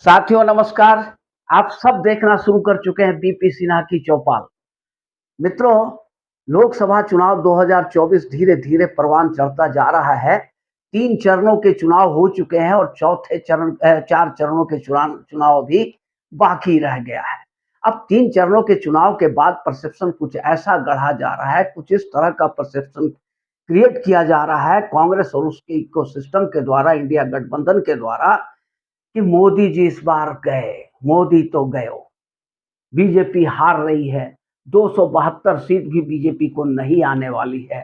साथियों नमस्कार। आप सब देखना शुरू कर चुके हैं बीपी सिन्हा की चौपाल। मित्रों, लोकसभा चुनाव 2024 धीरे-धीरे परवान चढ़ता जा रहा है। 3 चरणों के चुनाव हो चुके हैं और चौथे चरण 4 चरणों के चुनाव भी बाकी रह गया है। अब 3 चरणों के चुनाव के बाद परसेप्शन कुछ ऐसा गढ़ा जा रहा है, कुछ इस तरह का परसेप्शन क्रिएट किया जा रहा है कांग्रेस और उसके इकोसिस्टम के द्वारा, इंडिया गठबंधन के द्वारा, कि मोदी जी इस बार गए, मोदी तो गयो। बीजेपी हार रही है। 272 सीट भी बीजेपी को नहीं आने वाली है।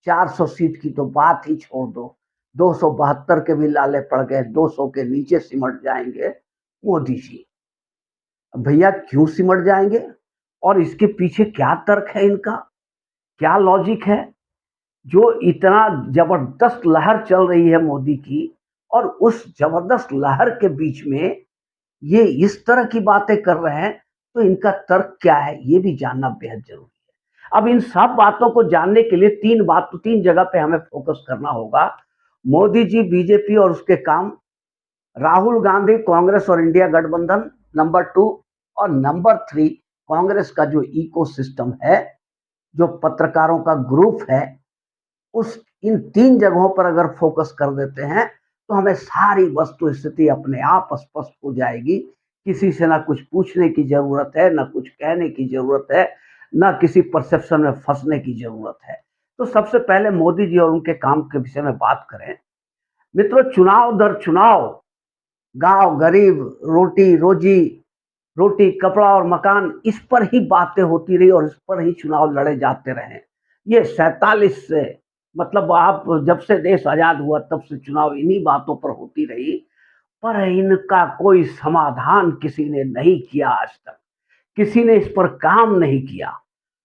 400 सीट की तो बात ही छोड़ दो। 272 के भी लाले पड़ गए, 200 के नीचे सिमट जाएंगे मोदी जी। भैया क्यों सिमट जाएंगे और इसके पीछे क्या तर्क है इनका, क्या लॉजिक है? जो इतना जबरदस्त लहर चल रही है मोदी की, और उस जबरदस्त लहर के बीच में ये इस तरह की बातें कर रहे हैं, तो इनका तर्क क्या है ये भी जानना बेहद जरूरी है। अब इन सब बातों को जानने के लिए 3 जगह पे हमें फोकस करना होगा। मोदी जी, बीजेपी और उसके काम, राहुल गांधी, कांग्रेस और इंडिया गठबंधन नंबर 2, और नंबर 3 कांग्रेस का जो इकोसिस्टम है, जो पत्रकारों का ग्रुप है, उस इन 3 जगहों पर अगर फोकस कर देते हैं तो हमें सारी वस्तु स्थिति अपने आप स्पष्ट हो जाएगी। किसी से ना कुछ पूछने की जरूरत है, ना कुछ कहने की जरूरत है, ना किसी परसेप्शन में फंसने की जरूरत है। तो सबसे पहले मोदी जी और उनके काम के विषय में बात करें। मित्रों, चुनाव दर चुनाव, गांव गरीब, रोटी रोजी, रोटी कपड़ा और मकान, इस पर ही बातें होती रही और इस पर ही चुनाव लड़े जाते रहे। ये 47 से, मतलब आप जब से देश आजाद हुआ तब से चुनाव इन्हीं बातों पर होती रही, पर इनका कोई समाधान किसी ने नहीं किया आज तक। किसी ने इस पर काम नहीं किया।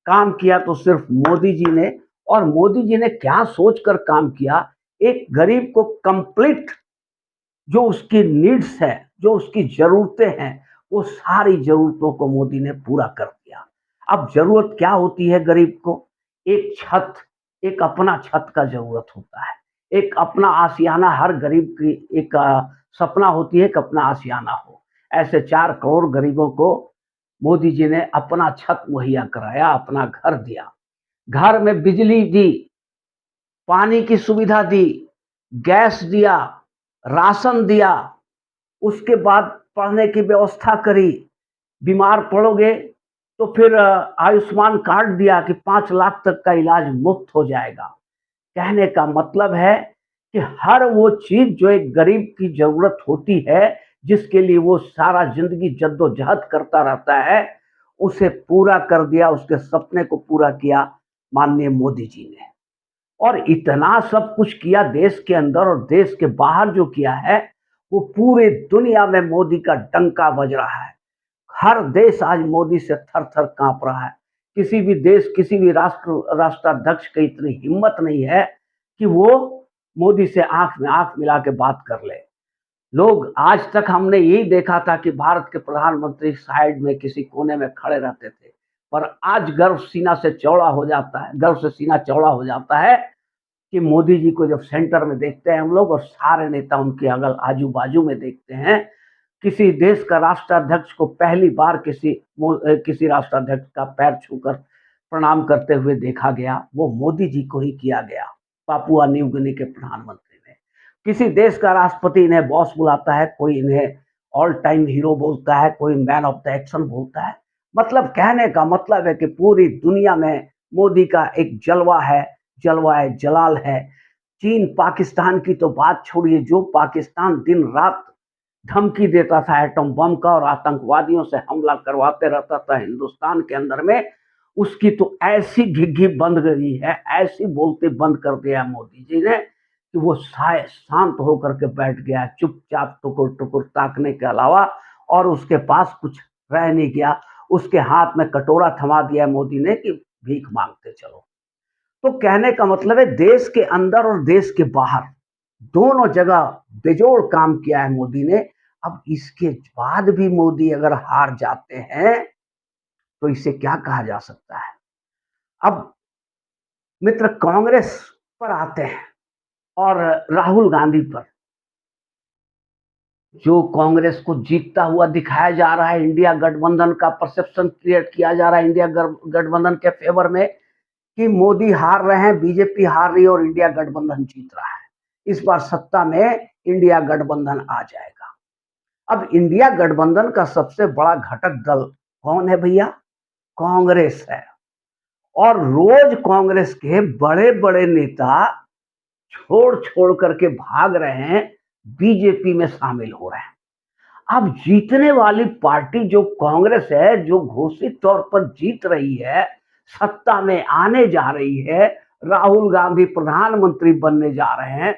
काम किया तो सिर्फ मोदी जी ने। और मोदी जी ने क्या सोचकर काम किया? एक गरीब को कंप्लीट, जो उसकी नीड्स है, जो उसकी ज़रूरतें हैं, वो सारी ज़रूरतों को मोदी ने पूरा कर दिया। अब ज़रूरत क्या होती है गरीब को? एक छत, एक अपना छत का ज़रूरत होता है। एक अपना आशियाना, हर गरीब की एक सपना होती है कि अपना आशियाना हो। ऐसे 4 करोड़ गरीबों को मोदी जी ने अपना छत मुहैया कराया, अपना घर दिया। घर में बिजली दी, पानी की सुविधा दी, गैस दिया, राशन दिया, उसके बाद पढ़ने की व्यवस्था करी। बीमार पड़ोगे तो फिर आयुष्मान कार्ड दिया कि 5 लाख तक का इलाज मुफ्त हो जाएगा। कहने का मतलब है कि हर वो चीज जो एक गरीब की जरूरत होती है, जिसके लिए वो सारा जिंदगी जद्दोजहद करता रहता है, उसे पूरा कर दिया, उसके सपने को पूरा किया माननीय मोदी जी ने। और इतना सब कुछ किया देश के अंदर, और देश के बाहर जो किया है, वो पूरे दुनिया में मोदी का डंका बज रहा है। हर देश आज मोदी से थर-थर काँप रहा है। किसी भी देश, किसी भी राष्ट्राध्यक्ष की इतनी हिम्मत नहीं है कि वो मोदी से आँख में आँख मिला के बात कर ले। लोग, आज तक हमने यही देखा था कि भारत के प्रधानमंत्री साइड में किसी कोने में खड़े रहते थे, पर आज गर्व से सीना चौड़ा हो जाता है कि मोदी जी को जब सेंटर में देखते हैं हम लोग, और सारे नेता उनके अगल आजू बाजू में देखते हैं। किसी देश का राष्ट्राध्यक्ष को पहली बार किसी राष्ट्राध्यक्ष का पैर छूकर प्रणाम करते हुए देखा गया, वो मोदी जी को ही किया गया, पापुआ न्यू गिनी के प्रधानमंत्री ने। किसी देश का राष्ट्रपति इन्हें बॉस बुलाता है, कोई इन्हें ऑल टाइम हीरो बोलता है, कोई मैन ऑफ द एक्शन बोलता है। मतलब कहने का मतलब है कि पूरी दुनिया में मोदी का एक जलवा है, जलवाए जलाल है। चीन पाकिस्तान की तो बात छोड़िए, जो पाकिस्तान दिन रात धमकी देता था एटम बम का और आतंकवादियों से हमला करवाते रहता था हिंदुस्तान के अंदर में, उसकी तो ऐसी घिघी बंद गई है, ऐसी बोलते बंद कर दिया मोदी जी ने कि वो शांत होकर के बैठ गया, चुपचाप टुकुर टुकुर ताकने के अलावा, और उसके पास कुछ रह नहीं गया। उसके हाथ में कटोरा थमा दिया मोदी ने कि भीख मांगते चलो। तो कहने का मतलब है, देश के अंदर और देश के बाहर दोनों जगह बेजोड़ काम किया है मोदी ने। अब इसके बाद भी मोदी अगर हार जाते हैं तो इसे क्या कहा जा सकता है? अब मित्र, कांग्रेस पर आते हैं और राहुल गांधी पर। जो कांग्रेस को जीतता हुआ दिखाया जा रहा है, इंडिया गठबंधन का परसेप्शन क्रिएट किया जा रहा है इंडिया गठबंधन के फेवर में कि मोदी हार रहे हैं, बीजेपी हार रही है और इंडिया गठबंधन जीत रहा है। इस बार सत्ता में इंडिया गठबंधन आ जाएगा। अब इंडिया गठबंधन का सबसे बड़ा घटक दल कौन है भैया? कांग्रेस है। और रोज कांग्रेस के बड़े बड़े नेता छोड़ छोड़ करके भाग रहे हैं, बीजेपी में शामिल हो रहे हैं। अब जीतने वाली पार्टी जो कांग्रेस है, जो घोषित तौर पर जीत रही है, सत्ता में आने जा रही है, राहुल गांधी प्रधानमंत्री बनने जा रहे हैं,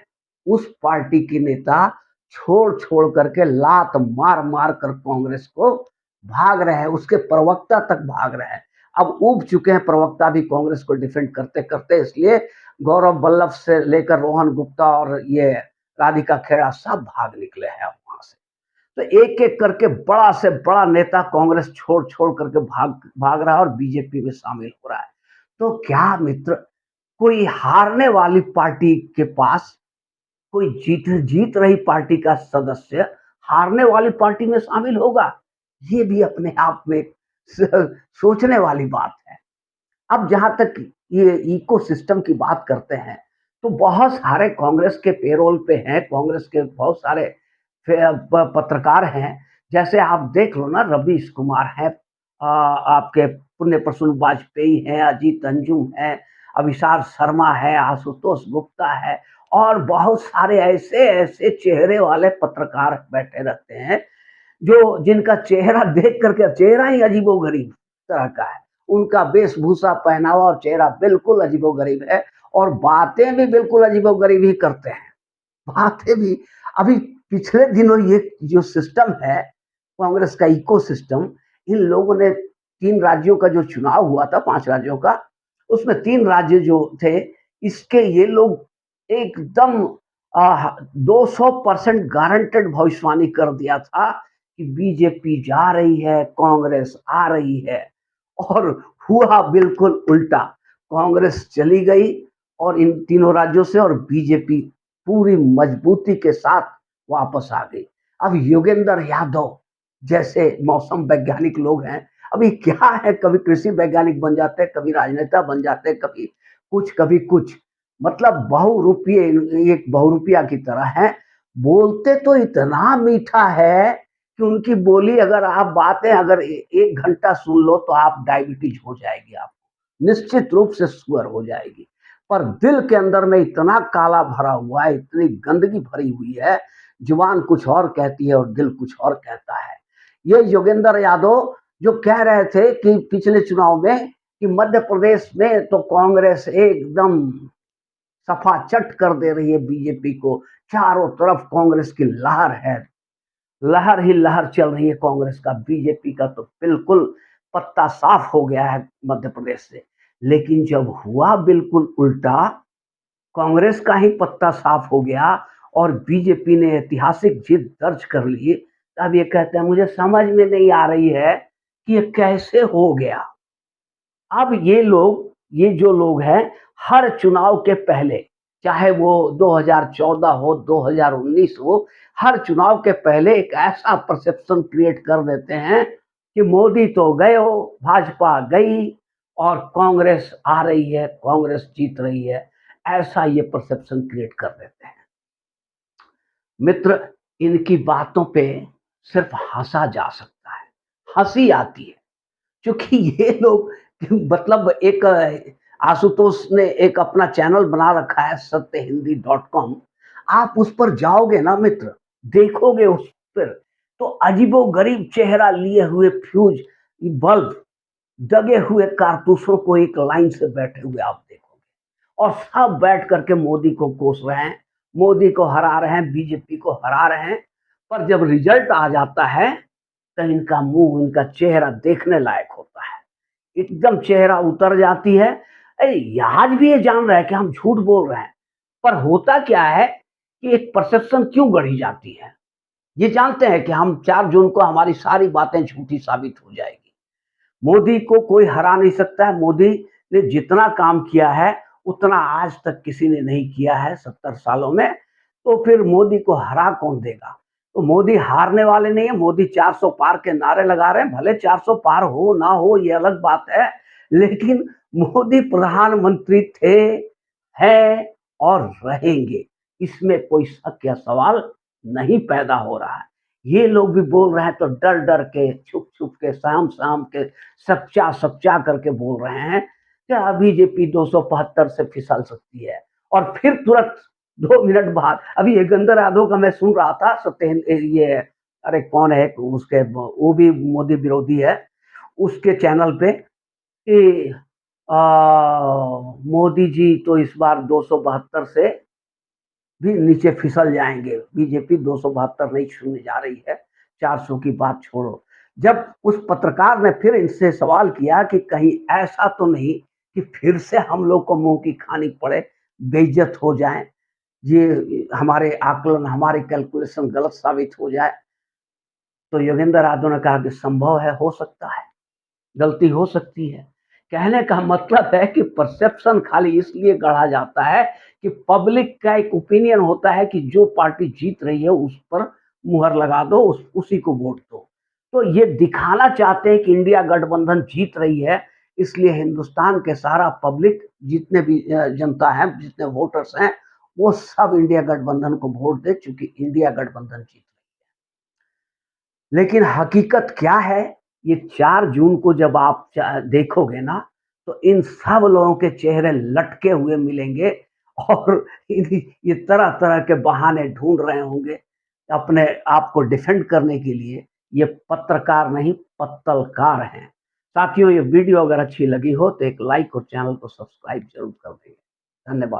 उस पार्टी के नेता छोड़ छोड़ करके लात मार मार कर कांग्रेस को भाग रहे हैं, उसके प्रवक्ता तक भाग रहे हैं। अब उब चुके हैं प्रवक्ता भी कांग्रेस को डिफेंड करते करते, इसलिए गौरव वल्लभ से लेकर रोहन गुप्ता और ये राधिका खेड़ा सब भाग निकले हैं अब वहां से। तो एक एक करके बड़ा से बड़ा नेता कांग्रेस छोड़ छोड़ करके भाग भाग रहा है और बीजेपी में शामिल हो रहा है। तो क्या मित्र, कोई हारने वाली पार्टी के पास कोई जीत जीत रही पार्टी का सदस्य हारने वाली पार्टी में शामिल होगा? ये भी अपने आप में सोचने वाली बात है। अब जहां तक ये इकोसिस्टम की बात करते हैं, तो बहुत सारे कांग्रेस के पेरोल पे हैं, कांग्रेस के बहुत सारे पत्रकार हैं। जैसे आप देख लो ना, रवीश कुमार है, आपके पुण्य प्रसून वाजपेयी हैं, अजीत अंजुम है, अभिषार शर्मा है, आशुतोष गुप्ता है, और बहुत सारे ऐसे ऐसे चेहरे वाले पत्रकार बैठे रहते हैं जो जिनका चेहरा देख करके चेहरा ही अजीबोगरीब तरह का है। उनका वेशभूषा, पहनावा और चेहरा बिल्कुल अजीबोगरीब है और बातें भी बिल्कुल अजीबोगरीब ही करते हैं। बातें भी, अभी पिछले दिनों ये जो सिस्टम है कांग्रेस का इकोसिस्टम, इन लोगों ने 3 राज्यों का जो चुनाव हुआ था, 5 राज्यों का, उसमें 3 राज्य जो थे, इसके ये लोग एकदम 200% गारंटेड भविष्यवाणी कर दिया था कि बीजेपी जा रही है, कांग्रेस आ रही है, और हुआ बिल्कुल उल्टा। कांग्रेस चली गई और इन तीनों राज्यों से, और बीजेपी पूरी मजबूती के साथ वापस आ गई। अब योगेंद्र यादव जैसे मौसम वैज्ञानिक लोग हैं, अभी क्या है, कभी कृषि वैज्ञानिक बन जाते हैं, कभी राजनेता बन जाते हैं, कभी कुछ, मतलब बहुरूपीय, एक बहुरूपिया की तरह है। बोलते तो इतना मीठा है कि उनकी बोली अगर आप बातें अगर 1 घंटा सुन लो तो आप डायबिटीज हो जाएगी, आपको निश्चित रूप से शुगर हो जाएगी। पर दिल के अंदर में इतना काला भरा हुआ है, इतनी गंदगी भरी हुई है, जुबान कुछ और कहती है और दिल कुछ और कहता है। ये योगेंद्र यादव जो कह रहे थे कि पिछले चुनाव में कि मध्य प्रदेश में तो कांग्रेस एकदम सफाचट कर दे रही है बीजेपी को, चारों तरफ कांग्रेस की लहर है, लहर ही लहर चल रही है कांग्रेस का, बीजेपी का तो बिल्कुल पत्ता साफ हो गया है मध्य प्रदेश से। लेकिन जब हुआ बिल्कुल उल्टा, कांग्रेस का ही पत्ता साफ हो गया और बीजेपी ने ऐतिहासिक जीत दर्ज कर ली, तब ये कहते हैं मुझे समझ में नहीं आ रही है कि ये कैसे हो गया। अब ये जो लोग हैं, हर चुनाव के पहले, चाहे वो 2014 हो, 2019 हो, हर चुनाव के पहले एक ऐसा परसेप्शन क्रिएट कर देते हैं कि मोदी तो गए हो, भाजपा गई और कांग्रेस आ रही है, कांग्रेस जीत रही है, ऐसा ये परसेप्शन क्रिएट कर देते हैं। मित्र, इनकी बातों पे सिर्फ हंसा जा सकता है, हंसी आती है, क्योंकि ये लोग मतलब एक आशुतोष ने एक अपना चैनल बना रखा है सत्यहिंदी.com। आप उस पर जाओगे ना मित्र, देखोगे उस पर तो अजीबो गरीब चेहरा लिए हुए फ्यूज बल्ब, दगे हुए कारतूसों को एक लाइन से बैठे हुए आप देखोगे, और सब बैठ करके मोदी को कोस रहे हैं, मोदी को हरा रहे हैं, बीजेपी को हरा रहे हैं। पर जब रिजल्ट आ जाता है तो इनका मुंह, इनका चेहरा देखने लायक होता है, एकदम चेहरा उतर जाती है। अरे आज भी ये जान रहा है कि हम झूठ बोल रहे हैं, पर होता क्या है कि एक परसेप्शन क्यों गढ़ी जाती है, ये जानते हैं कि हम 4 जून को हमारी सारी बातें झूठी साबित हो जाएगी। मोदी को कोई हरा नहीं सकता है, मोदी ने जितना काम किया है उतना आज तक किसी ने नहीं किया है 70 सालों में, तो फिर मोदी को हरा कौन देगा। तो मोदी हारने वाले नहीं है। मोदी 400 पार के नारे लगा रहे हैं, भले 400 पार हो ना हो ये अलग बात है, लेकिन मोदी प्रधानमंत्री थे, हैं और रहेंगे, इसमें कोई शक या सवाल नहीं पैदा हो रहा है। ये लोग भी बोल रहे हैं तो डर डर के, छुप छुप के, शाम शाम के, सच्चा सच्चा करके बोल रहे हैं कि बीजेपी 275 से फिसल सकती है। और फिर तुरंत 2 मिनट बाद अभी योगेंद्र यादव का मैं सुन रहा था, सत्येंद्र ये, अरे कौन है उसके, वो भी मोदी विरोधी है, उसके चैनल पे कि मोदी जी तो इस बार 272 से भी नीचे फिसल जाएंगे, बीजेपी 272 नहीं छूने जा रही है, 400 की बात छोड़ो। जब उस पत्रकार ने फिर इनसे सवाल किया कि कहीं ऐसा तो नहीं कि फिर से हम लोग को मुंह की खानी पड़े, बेइज्जत हो जाए, ये हमारे आकलन, हमारी कैलकुलेशन गलत साबित हो जाए, तो योगेंद्र यादव ने कहा कि संभव है, हो सकता है, गलती हो सकती है। कहने का मतलब है कि परसेप्शन खाली इसलिए गढ़ा जाता है कि पब्लिक का एक ओपिनियन होता है कि जो पार्टी जीत रही है उस पर मुहर लगा दो, उसी को वोट दो। तो ये दिखाना चाहते हैं कि इंडिया गठबंधन जीत रही है, इसलिए हिंदुस्तान के सारा पब्लिक, जितने भी जनता है, जितने वोटर्स हैं, वो सब इंडिया गठबंधन को वोट दे, चूंकि इंडिया गठबंधन जीत रही है। लेकिन हकीकत क्या है, ये 4 जून को जब आप देखोगे ना, तो इन सब लोगों के चेहरे लटके हुए मिलेंगे और ये तरह तरह के बहाने ढूंढ रहे होंगे अपने आप को डिफेंड करने के लिए। ये पत्रकार नहीं, पत्तलकार हैं। साथियों, ये वीडियो अगर अच्छी लगी हो तो एक लाइक और चैनल को सब्सक्राइब जरूर कर देंगे। धन्यवाद।